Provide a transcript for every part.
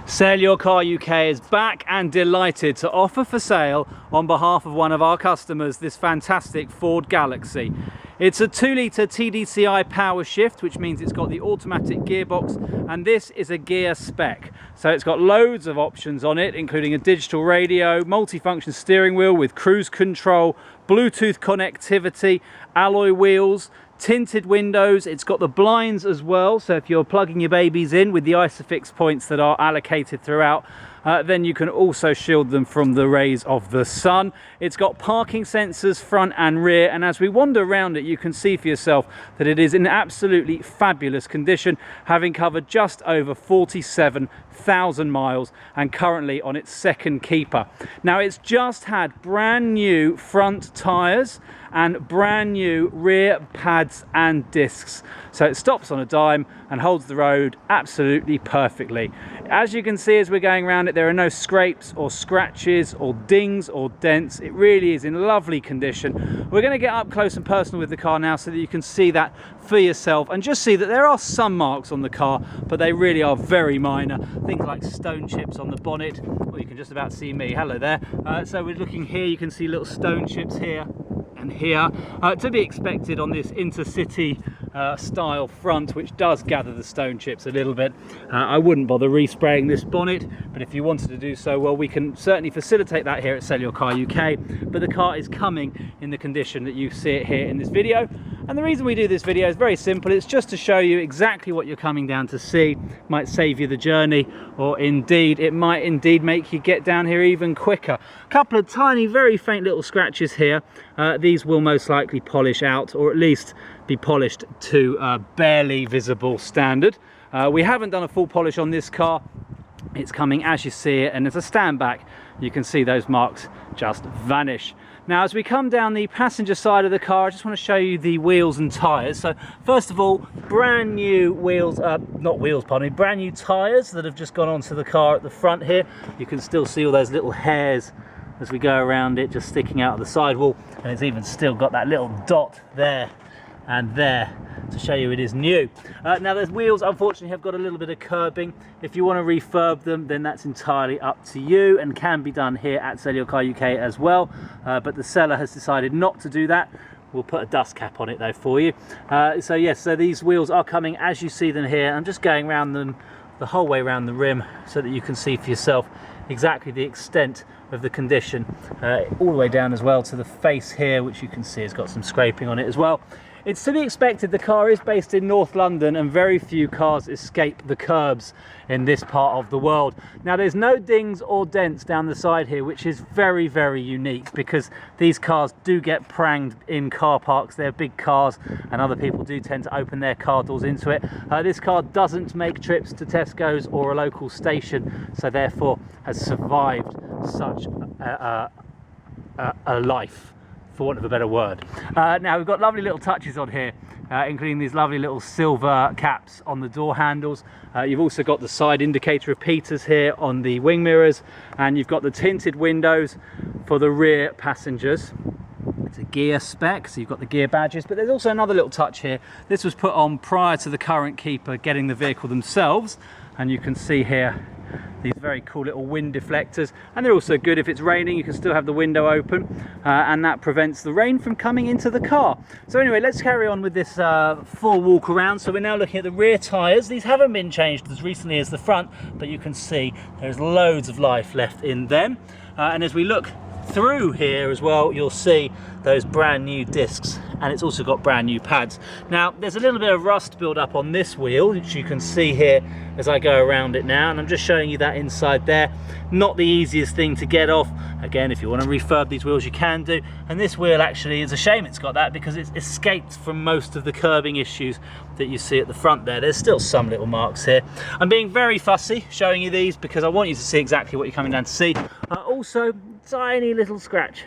Sell Your Car UK is back and delighted to offer for sale on behalf of one of our customers this fantastic Ford Galaxy. It's a 2-litre TDCI Powershift, which means it's got the automatic gearbox, and this is a Ghia spec. So it's got loads of options on it, including a digital radio, multifunction steering wheel with cruise control, Bluetooth connectivity, alloy wheels, tinted windows. It's got the blinds as well, so if you're plugging your babies in with the ISOFIX points that are allocated throughout, then you can also shield them from the rays of the sun. It's got parking sensors front and rear, and as we wander around it you can see for yourself that it is in absolutely fabulous condition, having covered just over 47,000 miles and currently on its second keeper. Now, it's just had brand new front tyres and brand new rear pads and discs, so it stops on a dime and holds the road absolutely perfectly. As you can see as we're going around it, there are no scrapes or scratches or dings or dents. It really is in lovely condition. We're going to get up close and personal with the car now so that you can see that for yourself and just see that there are some marks on the car, but they really are very minor. Things like stone chips on the bonnet, well, you can just about see me, hello there. So we're looking here, you can see little stone chips here and here, to be expected on this intercity style front, which does gather the stone chips a little bit. I wouldn't bother respraying this bonnet, but if you wanted to do so, well, we can certainly facilitate that here at Sell Your Car UK. But the car is coming in the condition that you see it here in this video, and the reason we do this video is very simple. It's just to show you exactly what you're coming down to see. It might save you the journey, or indeed it might indeed make you get down here even quicker. A couple of tiny, very faint little scratches here. These will most likely polish out, or at least be polished to barely visible standard. We haven't done a full polish on this car. It's coming as you see it, and as I stand back you can see those marks just vanish. Now, as we come down the passenger side of the car, I just want to show you the wheels and tyres. So first of all, brand new wheels, brand new tyres that have just gone onto the car at the front here. You can still see all those little hairs as we go around it just sticking out of the sidewall, and it's even still got that little dot there and there to show you it is new. Now, those wheels unfortunately have got a little bit of curbing. If you want to refurb them, then that's entirely up to you and can be done here at Sell Your Car UK as well, but the seller has decided not to do that. We'll put a dust cap on it though for you. So yes, so these wheels are coming as you see them here. I'm just going around them the whole way around the rim so that you can see for yourself exactly the extent of the condition, all the way down as well to the face here, which you can see has got some scraping on it as well. It's to be expected. The car is based in North London, and very few cars escape the curbs in this part of the world. Now, there's no dings or dents down the side here, which is very, very unique, because these cars do get pranged in car parks. They're big cars, and other people do tend to open their car doors into it. This car doesn't make trips to Tesco's or a local station, so therefore has survived such a life, for want of a better word. Now, we've got lovely little touches on here, including these lovely little silver caps on the door handles. You've also got the side indicator repeaters here on the wing mirrors, and you've got the tinted windows for the rear passengers. It's a Ghia spec, so you've got the Ghia badges, but there's also another little touch here. This was put on prior to the current keeper getting the vehicle themselves, and you can see here these very cool little wind deflectors, and they're also good if it's raining. You can still have the window open, and that prevents the rain from coming into the car. So anyway, let's carry on with this full walk around. So we're now looking at the rear tyres. These haven't been changed as recently as the front, but you can see there's loads of life left in them, and as we look through here as well, you'll see those brand new discs, and it's also got brand new pads. Now, there's a little bit of rust built up on this wheel, which you can see here as I go around it now, and I'm just showing you that inside there. Not the easiest thing to get off. Again, if you want to refurb these wheels, you can do. And this wheel actually is a shame it's got that, because it's escaped from most of the curbing issues that you see at the front there. There's still some little marks here. I'm being very fussy showing you these because I want you to see exactly what you're coming down to see. Also, tiny little scratch.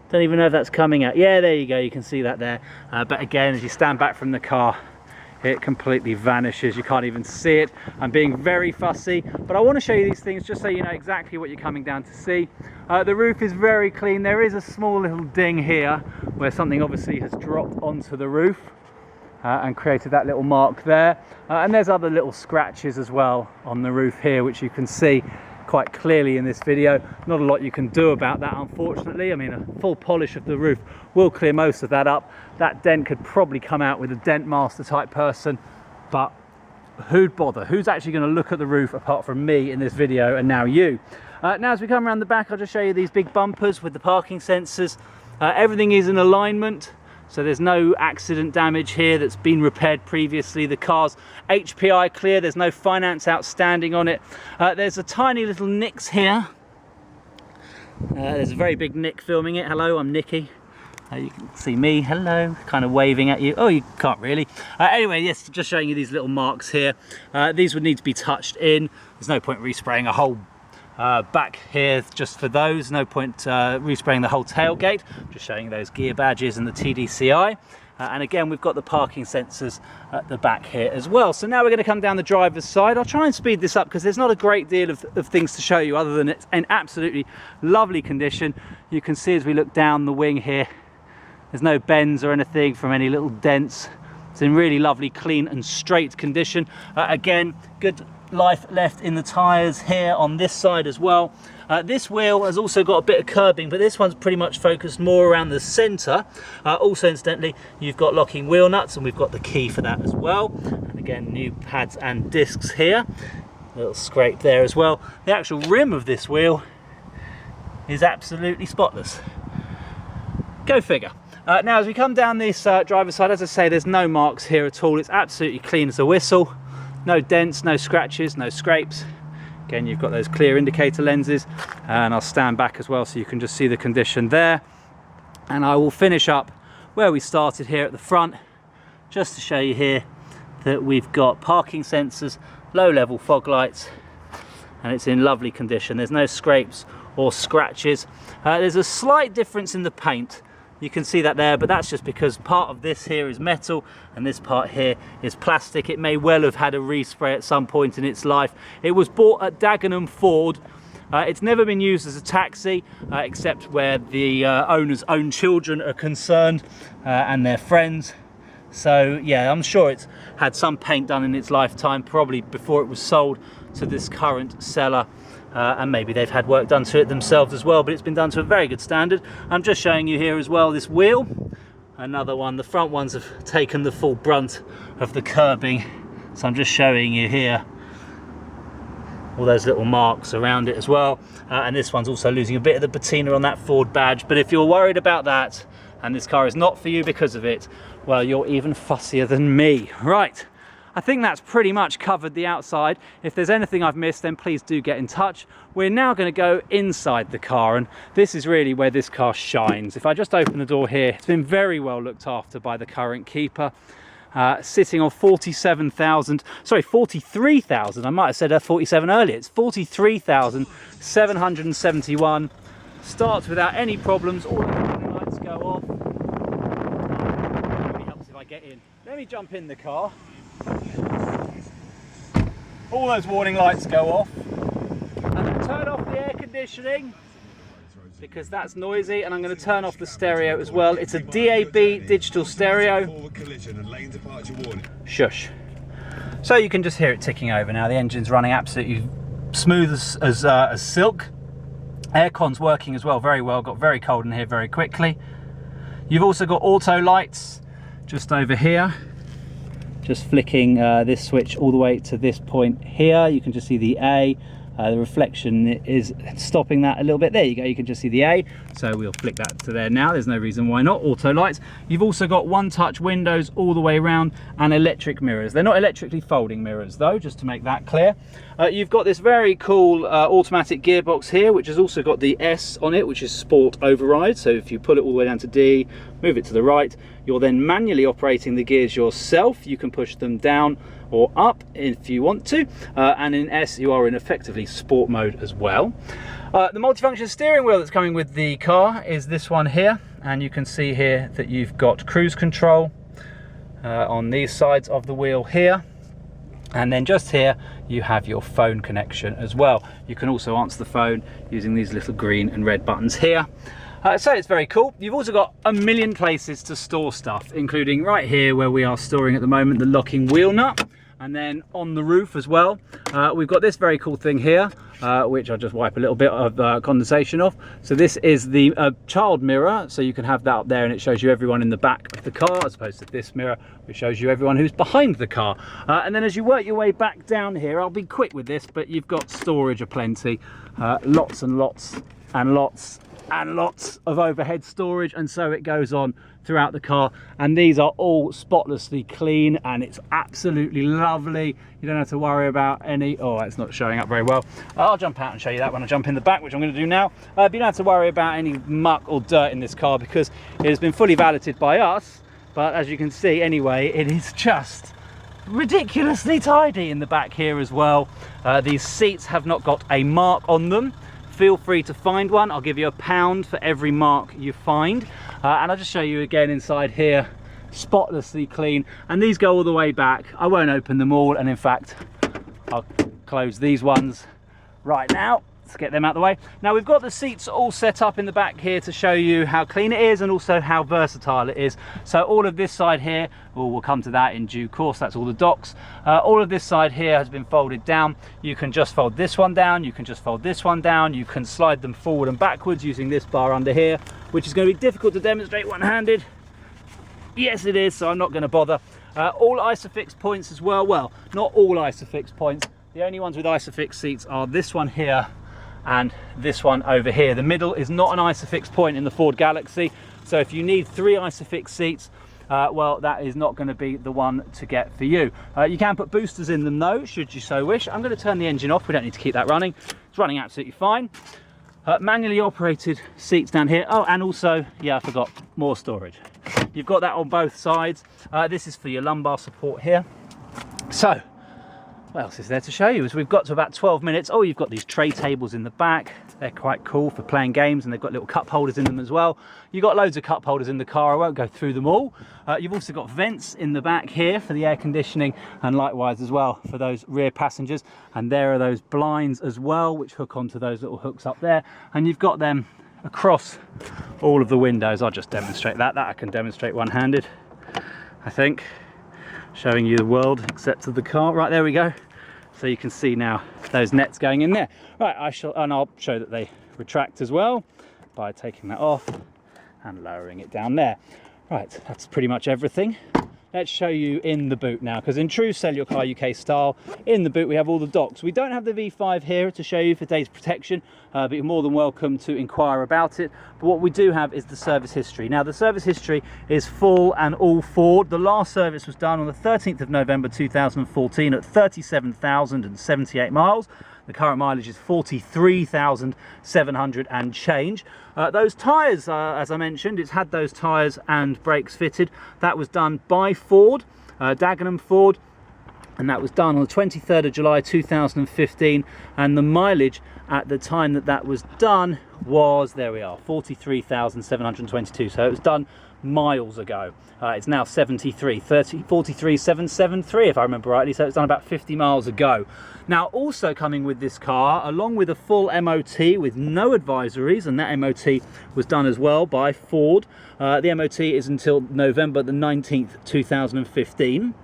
Don't even know if that's coming out. Yeah, there you go, you can see that there. But again, as you stand back from the car, it completely vanishes. You can't even see it. I'm being very fussy, but I want to show you these things just so you know exactly what you're coming down to see. The roof is very clean. There is a small little ding here where something obviously has dropped onto the roof. and created that little mark there. And there's other little scratches as well on the roof here, which you can see quite clearly in this video. Not a lot you can do about that, unfortunately. I mean, a full polish of the roof will clear most of that up. That dent could probably come out with a dent master type person, but who'd bother? Who's actually going to look at the roof apart from me in this video and now you? Now as we come around the back, I'll just show you these big bumpers with the parking sensors. Everything is in alignment, so there's no accident damage here that's been repaired previously. The car's HPI clear, there's no finance outstanding on it. There's a tiny little nicks here. There's a very big nick filming it. Hello, I'm Nicky. You can see me, hello, kind of waving at you. Oh, you can't really. Anyway, yes, just showing you these little marks here. These would need to be touched in. There's no point respraying a whole back here just for those. No point respraying the whole tailgate. Just showing those Ghia badges and the TDCI. And again, we've got the parking sensors at the back here as well. So now we're going to come down the driver's side. I'll try and speed this up because there's not a great deal of things to show you other than it's in absolutely lovely condition. You can see as we look down the wing here, there's no bends or anything from any little dents. It's in really lovely, clean and straight condition. Again, good life left in the tyres here on this side as well. This wheel has also got a bit of curbing, but this one's pretty much focused more around the centre. Also, incidentally, you've got locking wheel nuts, and we've got the key for that as well. And again, new pads and discs here. A little scrape there as well. The actual rim of this wheel is absolutely spotless. Go figure. Now, as we come down this driver's side, as I say, there's no marks here at all. It's absolutely clean as a whistle. No dents, no scratches, no scrapes. Again, you've got those clear indicator lenses, and I'll stand back as well so you can just see the condition there. And I will finish up where we started here at the front, just to show you here that we've got parking sensors, low level fog lights, and it's in lovely condition. There's no scrapes or scratches. There's a slight difference in the paint. You can see that there, but that's just because part of this here is metal and this part here is plastic. It may well have had a respray at some point in its life. It was bought at Dagenham Ford. It's never been used as a taxi, except where the owner's own children are concerned and their friends. So yeah, I'm sure it's had some paint done in its lifetime, probably before it was sold to this current seller. And maybe they've had work done to it themselves as well, but it's been done to a very good standard. I'm just showing you here as well this wheel, another one. The front ones have taken the full brunt of the curbing, so I'm just showing you here all those little marks around it as well. And this one's also losing a bit of the patina on that Ford badge, but if you're worried about that and this car is not for you because of it, well, you're even fussier than me. Right. I think that's pretty much covered the outside. If there's anything I've missed, then please do get in touch. We're now going to go inside the car, and this is really where this car shines. If I just open the door here, it's been very well looked after by the current keeper. Sitting on 43,000, I might have said 47 earlier. It's 43,771. Starts without any problems. All the warning lights go off. It really helps if I get in. Let me jump in the car. All those warning lights go off, and then turn off the air conditioning because that's noisy, and I'm going to turn off the stereo as well. It's a DAB digital stereo. Shush. So you can just hear it ticking over now. The engine's running absolutely smooth as silk. Aircon's working as well very well. Got very cold in here very quickly. You've also got auto lights just over here. Just flicking this switch all the way to this point here, you can just see the A. The reflection is stopping that a little bit. There you go, you can just see the A. So we'll flick that to there now. There's no reason why not. Auto lights. You've also got one-touch windows all the way around and electric mirrors. They're not electrically folding mirrors though, just to make that clear. You've got this very cool automatic gearbox here, which has also got the S on it, which is sport override. So if you pull it all the way down to D, move it to the right, you're then manually operating the gears yourself. You can push them down or up if you want to, and in S you are in effectively sport mode as well. The multifunction steering wheel that's coming with the car is this one here, and you can see here that you've got cruise control on these sides of the wheel here, and then just here you have your phone connection as well. You can also answer the phone using these little green and red buttons here. So it's very cool. You've also got a million places to store stuff, including right here where we are storing at the moment the locking wheel nut, and then on the roof as well. We've got this very cool thing here, which I'll just wipe a little bit of condensation off. So this is the child mirror, so you can have that up there and it shows you everyone in the back of the car, as opposed to this mirror which shows you everyone who's behind the car. And then as you work your way back down here, I'll be quick with this, but you've got storage aplenty, lots and lots and lots and lots of overhead storage, and so it goes on throughout the car. And these are all spotlessly clean, and it's absolutely lovely. You don't have to worry about any, oh, it's not showing up very well. I'll jump out and show you that when I jump in the back, which I'm going to do now. But you don't have to worry about any muck or dirt in this car because it has been fully valeted by us. But as you can see anyway, it is just ridiculously tidy in the back here as well. These seats have not got a mark on them. Feel free to find one. I'll give you £1 for every mark you find. And I'll just show you again inside here, spotlessly clean. And these go all the way back. I won't open them all. And in fact, I'll close these ones right now. Let's get them out of the way. Now we've got the seats all set up in the back here to show you how clean it is and also how versatile it is. So all of this side here, we'll come to that in due course, that's all the docks. All of this side here has been folded down. You can just fold this one down, you can just fold this one down, you can slide them forward and backwards using this bar under here, which is going to be difficult to demonstrate one-handed. Yes it is, so I'm not going to bother. All Isofix points as well. Well, not all Isofix points. The only ones with Isofix seats are this one here and this one over here. The middle is not an Isofix point in the Ford Galaxy, so if you need 3 Isofix seats, well, that is not going to be the one to get for you. You can put boosters in them though, should you so wish. I'm going to turn the engine off, we don't need to keep that running. It's running absolutely fine. Manually operated seats down here. Oh, and also, yeah, I forgot, more storage. You've got that on both sides. This is for your lumbar support here. So, what else is there to show you? As we've got to about 12 minutes. Oh, you've got these tray tables in the back. They're quite cool for playing games, and they've got little cup holders in them as well. You've got loads of cup holders in the car. I won't go through them all. You've also got vents in the back here for the air conditioning, and likewise as well for those rear passengers. And there are those blinds as well, which hook onto those little hooks up there. And you've got them across all of the windows. I'll just demonstrate that. That I can demonstrate one-handed, I think. Showing you the world except of the car. Right, there we go. So you can see now those nets going in there. Right, I'll show that they retract as well by taking that off and lowering it down there. Right, that's pretty much everything. Let's show you in the boot now, because in true Sell Your Car UK style, in the boot we have all the docks. We don't have the V5 here to show you for day's protection, but you're more than welcome to inquire about it. But what we do have is the service history. Now the service history is full and all Ford. The last service was done on the 13th of November 2014 at 37,078 miles. The current mileage is 43,700 and change. Those tyres, as I mentioned, it's had those tyres and brakes fitted. That was done by Ford, Dagenham Ford, and that was done on the 23rd of July 2015. And the mileage at the time that that was done was, there we are, 43,722. So it was done miles ago. It's now 43,773 if I remember rightly, so it's done about 50 miles ago. Now also coming with this car, along with a full MOT with no advisories, and that MOT was done as well by Ford. The MOT is until November the 19th 2015.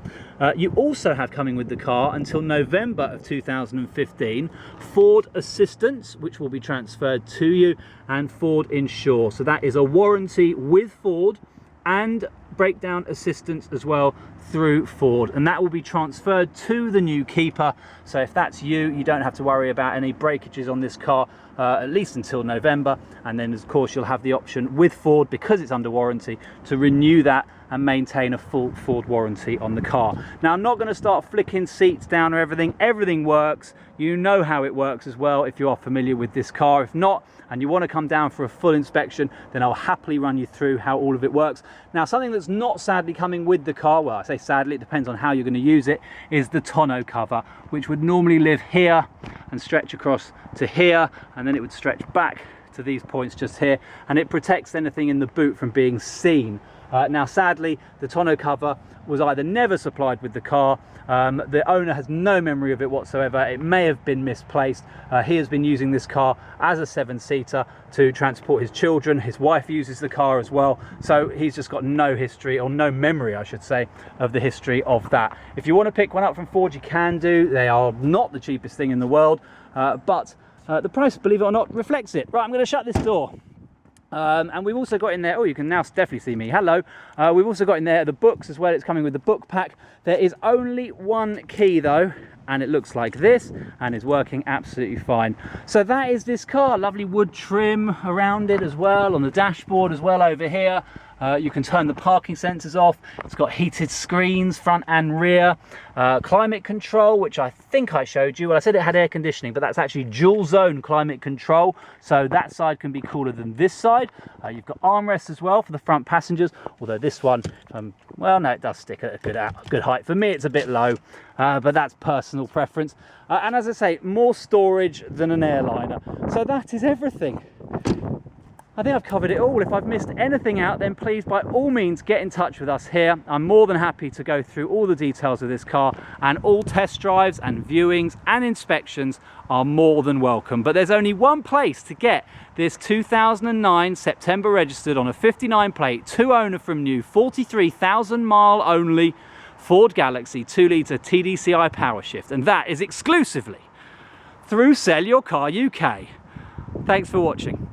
You also have coming with the car until November of 2015 Ford Assistance, which will be transferred to you, and Ford Insure. So that is a warranty with Ford and breakdown assistance as well through Ford, and that will be transferred to the new keeper. So if that's you, you don't have to worry about any breakages on this car at least until November, and then of course you'll have the option with Ford, because it's under warranty, to renew that and maintain a full Ford warranty on the car. Now I'm not going to start flicking seats down or everything works. You know how it works as well if you are familiar with this car. If not, and you want to come down for a full inspection, then I'll happily run you through how all of it works. Now something that's not sadly coming with the car, well I say sadly, it depends on how you're going to use it, is the tonneau cover, which would normally live here and stretch across to here, and then it would stretch back to these points just here, and it protects anything in the boot from being seen. Now sadly, the tonneau cover was either never supplied with the car, the owner has no memory of it whatsoever, it may have been misplaced. He has been using this car as a 7-seater to transport his children, his wife uses the car as well, so he's just got no history, or no memory I should say, of the history of that. If you want to pick one up from Ford, you can do. They are not the cheapest thing in the world, but the price, believe it or not, reflects it. Right, I'm going to shut this door. And we've also got in there, oh, you can now definitely see me, hello. We've also got in there the books as well. It's coming with the book pack. There is only one key though, and it looks like this, and is working absolutely fine. So that is this car. Lovely wood trim around it as well, on the dashboard as well over here. You can turn the parking sensors off. It's got heated screens, front and rear. Climate control, which I think I showed you. Well, I said it had air conditioning, but that's actually dual zone climate control. So that side can be cooler than this side. You've got armrests as well for the front passengers, although this one, well, no, it does stick at a good height. For me, it's a bit low, but that's personal preference. And as I say, more storage than an airliner. So that is everything. I think I've covered it all. If I've missed anything out, then please by all means get in touch with us here. I'm more than happy to go through all the details of this car, and all test drives and viewings and inspections are more than welcome. But there's only one place to get this 2009 September registered on a 59 plate, 2-owner from new, 43,000 mile only Ford Galaxy 2-litre TDCI Powershift, and that is exclusively through SellYourCarUK. Thanks for watching.